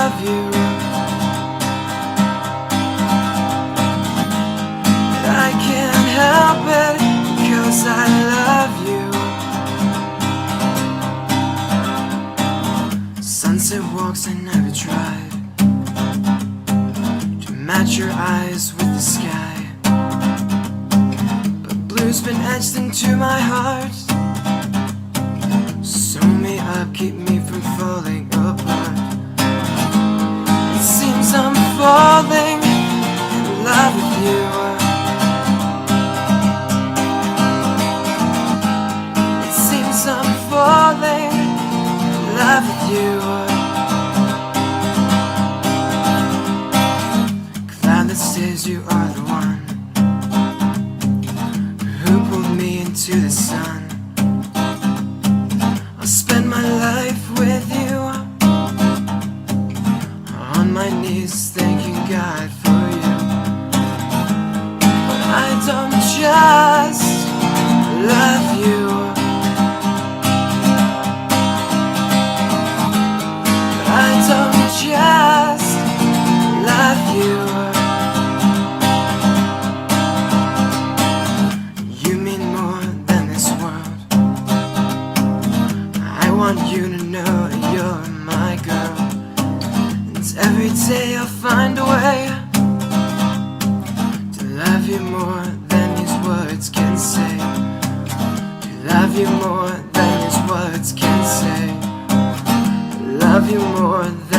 love you. But I can't help it because I love you. Sunset walks I never tried to match your eyes with the sky, but blue's been etched into my heart. Sew me up, keep me from falling apart. It seems I'm falling in love with you. It seems I'm falling in love with you. Cloudless days, you are the one who pulled me into the sun. I'll spend my life with you, on my knees thanking God for you. But I don't just love you, but I don't just love you. You mean more than this world. I want you to know you're my girl. And every day I'll find a way to love you more than these words can say. To love you more than these words can say. To love you more than